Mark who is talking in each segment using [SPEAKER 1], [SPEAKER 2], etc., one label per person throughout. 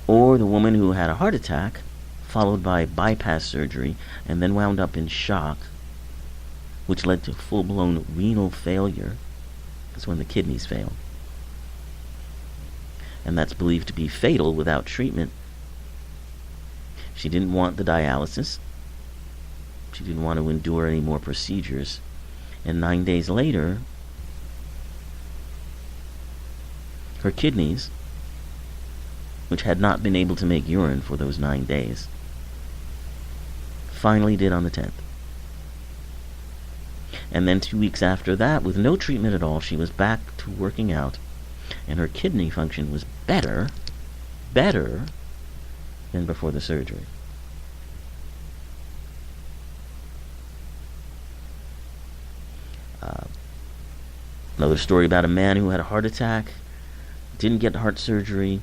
[SPEAKER 1] Or the woman who had a heart attack followed by bypass surgery and then wound up in shock, which led to full-blown renal failure. That's when the kidneys fail. And that's believed to be fatal without treatment. She didn't want the dialysis. She didn't want to endure any more procedures. And 9 days later, her kidneys, which had not been able to make urine for those 9 days, finally did on the 10th. And then 2 weeks after that, with no treatment at all, she was back to working out, and her kidney function was better than before the surgery. Another story about a man who had a heart attack, didn't get heart surgery,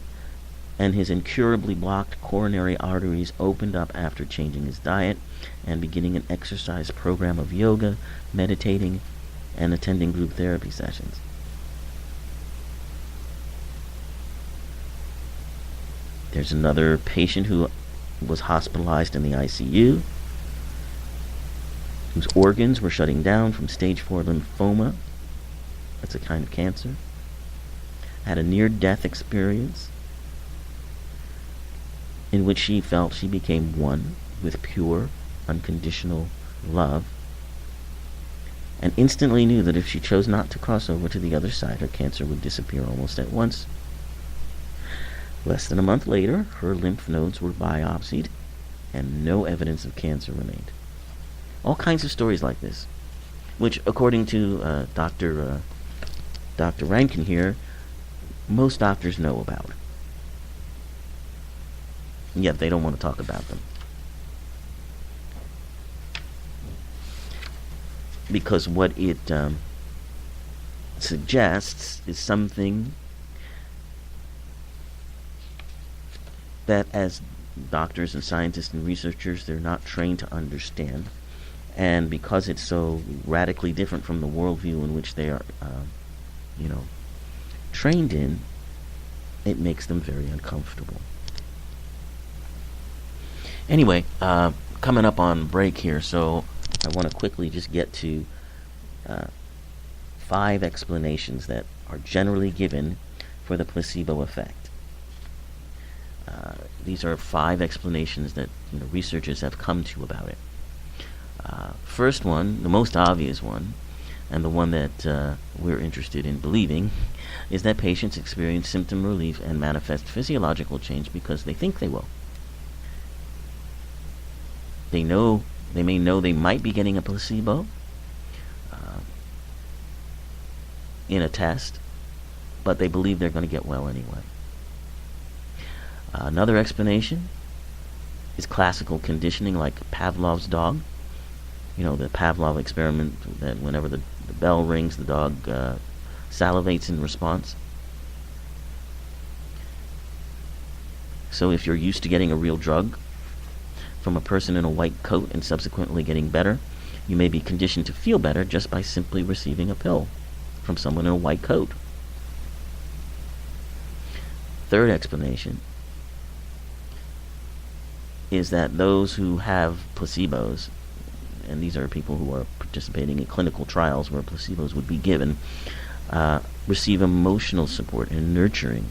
[SPEAKER 1] and his incurably blocked coronary arteries opened up after changing his diet and beginning an exercise program of yoga, meditating, and attending group therapy sessions. There's another patient who was hospitalized in the ICU, whose organs were shutting down from stage 4 lymphoma. That's a kind of cancer. Had a near-death experience in which she felt she became one with pure, unconditional love, and instantly knew that if she chose not to cross over to the other side, her cancer would disappear almost at once. Less than a month later, her lymph nodes were biopsied, and no evidence of cancer remained. All kinds of stories like this, which, according to Dr. Rankin here, most doctors know about. Yet they don't want to talk about them. Because what it suggests is something that, as doctors and scientists and researchers, they're not trained to understand. And because it's so radically different from the worldview in which they are, trained in, it makes them very uncomfortable. Anyway, coming up on break here, so I want to quickly just get to 5 explanations that are generally given for the placebo effect. These are 5 explanations that researchers have come to about it. First one, the most obvious one, and the one that we're interested in believing, is that patients experience symptom relief and manifest physiological change because they think they will. They may know they might be getting a placebo in a test, but they believe they're going to get well anyway. Another explanation is classical conditioning, like Pavlov's dog. The Pavlov experiment, that whenever the bell rings, the dog salivates in response. So if you're used to getting a real drug from a person in a white coat and subsequently getting better, you may be conditioned to feel better just by simply receiving a pill from someone in a white coat. Third explanation is that those who have placebos, and these are people who are participating in clinical trials where placebos would be given, receive emotional support and nurturing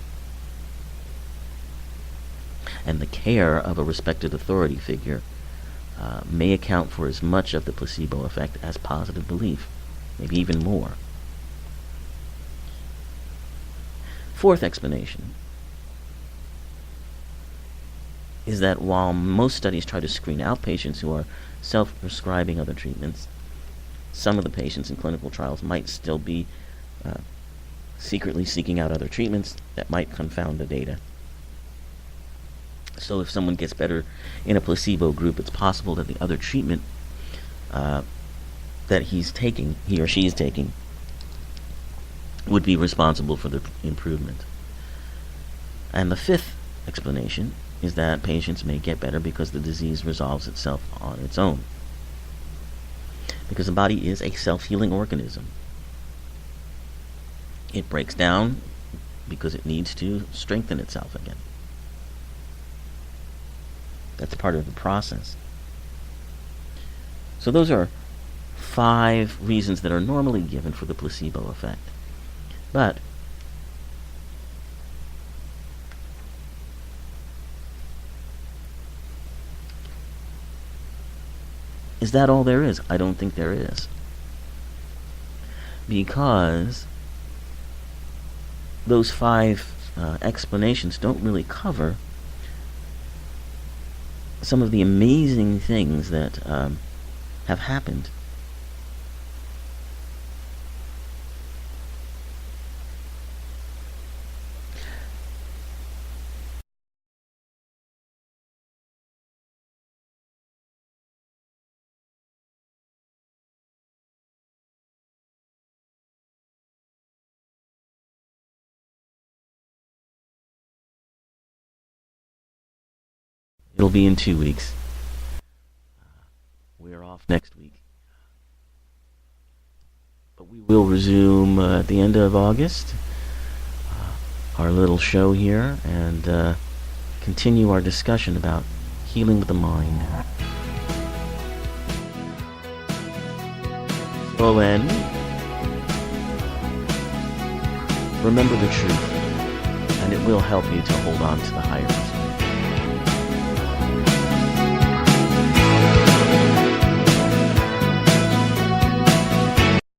[SPEAKER 1] and the care of a respected authority figure may account for as much of the placebo effect as positive belief, maybe even more. Fourth explanation is that while most studies try to screen out patients who are self-prescribing other treatments, some of the patients in clinical trials might still be secretly seeking out other treatments that might confound the data. So if someone gets better in a placebo group, it's possible that the other treatment that he or she is taking, would be responsible for the improvement. And the fifth explanation is that patients may get better because the disease resolves itself on its own. Because the body is a self-healing organism. It breaks down because it needs to strengthen itself again. That's part of the process. So those are 5 reasons that are normally given for the placebo effect. But is that all there is? I don't think there is. Because those 5 explanations don't really cover some of the amazing things that have happened. It'll be in 2 weeks. We're off next week. But we will resume at the end of August our little show here and continue our discussion about healing the mind. So then, remember the truth, and it will help you to hold on to the higher.